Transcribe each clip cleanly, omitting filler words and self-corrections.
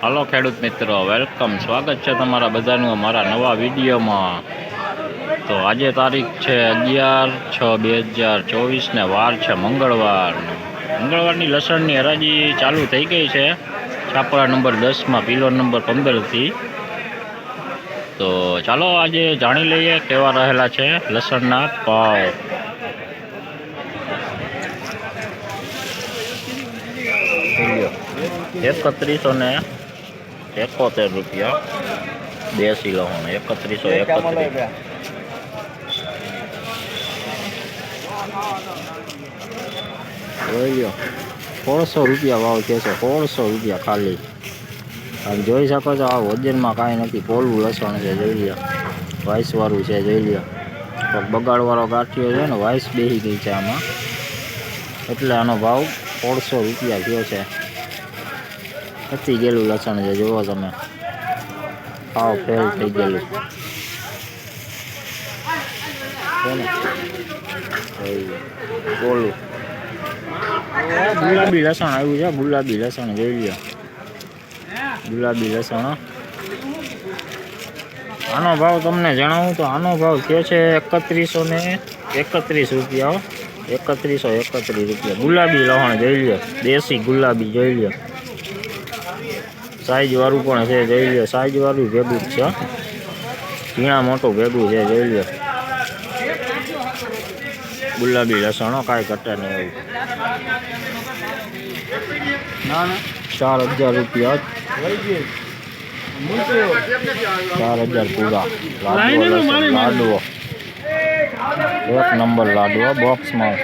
હાલો ખેડૂત મિત્રો, વેલકમ, સ્વાગત છે તમારા બધાનું અમારા નવા વિડીયોમાં। તો આજે તારીખ છે 11/6/2024 ને વાર છે મંગળવાર। મંગળવારની લસણની હરાજી ચાલુ થઈ ગઈ છે છાપરા નંબર 10માં પિલોર નંબર 15થી। તો ચાલો આજે જાણી લઈએ કેવા રહેલા છે લસણના ભાવ। 3171 રૂપિયા દેશી લસણ 3171। 1600 રૂપિયા ભાવ છે। 1600 રૂપિયા ખાલી। આમ જોઈ શકો છો, આ વજનમાં કાંઈ નથી, પોલું લસણ છે, જોઈ લ્યો, વાઇસવાળું છે, જોઈ લ્યો। બગાડવાળો ગાંઠિયો છે ને, વાઇસ બેસી ગઈ છે આમાં, એટલે આનો ભાવ 1600 રૂપિયા થયો છે। પતી ગયેલું લસણ છે, જુઓ તમે, ભાવ ફેલ થઈ ગયેલું પોલું ગુલાબી લસણ આવ્યું છે, ગુલાબી લસણ જોઈ લ્યો, ગુલાબી લસણ। આનો ભાવ તમને જણાવું તો આનો ભાવ થયો છે 3131 રૂપિયા। 3131 રૂપિયા ગુલાબી લસણ જોઈ લ્યો, દેશી ગુલાબી જોઈ લ્યો, સાઈઝ વાળું પણ છે, જોઈ લ્યો, સાઈઝ વાળું ભેગું જ છે, ઝીણા મોટું ભેગું છે, જોઈ લ્યો, ગુલાબી લસણ કાંઈ ઘટે નહીં એવું। 4000 રૂપિયા, 4000 પૂરા લાડવો, એક નંબર લાડવો બોક્સમાં,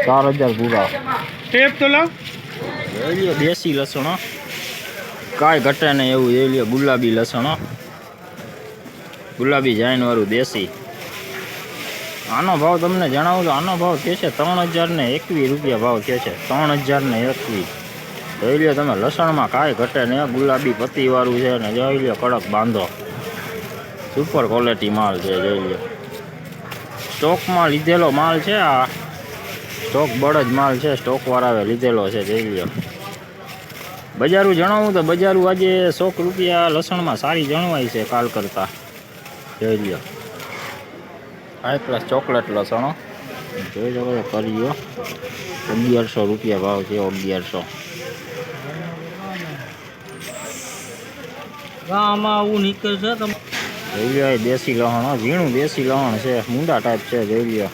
4000 પૂરા। ટેપ તો લાવ, જોઈ લ્યો, દેશી લસણ કાંઈ ઘટે નહીં એવું, જોઈ લ્યો, ગુલાબી લસણ, ગુલાબી જાઈન વાળું દેશી। આનો ભાવ તમને જણાવું તો આનો ભાવ છે 3021 રૂપિયા ભાવ છે। 3021 જોઈ લ્યો તમે, લસણમાં કાંઈ ઘટે નહીં, ગુલાબી પત્તીવાળું છે ને, જોઈ લ્યો, કડક બાંધો, સુપર ક્વોલિટી માલ છે, જોઈ લ્યો, સ્ટોકમાં લીધેલો માલ છે, આ સ્ટોક બળદ માલ છે, સ્ટોકવાળાએ લીધેલો છે, જોઈ લ્યો। બજારું જણાવું તો બજારું આજે 100 રૂપિયા લસણમાં સારી જણવાય છે કાલ કરતાં, જોઈ લ્યો, હાઈ ક્લાસ ચોકલેટ લસણ જોઈ શકો કરીઓ, 1100 રૂપિયા ભાવ છે, 1100। આમાં આવું નીકળે છે તમે જોઈ લ્યો, દેશી લસણ, ઝીણું દેશી લસણ છે, મુંડા ટાઈપ છે, જોઈ લ્યો,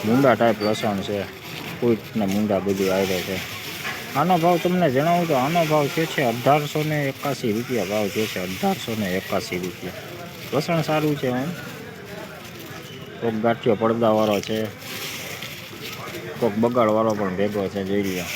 મુંડા ટાઈપ લસણ છે, કૂટ ને મુંડા બધું આવે છે। આનો ભાવ તમને જણાવું તો આનો ભાવ છે 1881 રૂપિયા ભાવ છે, 1881 રૂપિયા। લસણ સારું છે, કોઈક ગાંઠિયો પડદાવાળો છે, કોઈક બગાડવાળો પણ ભેગો છે, જોઈ લ્યો,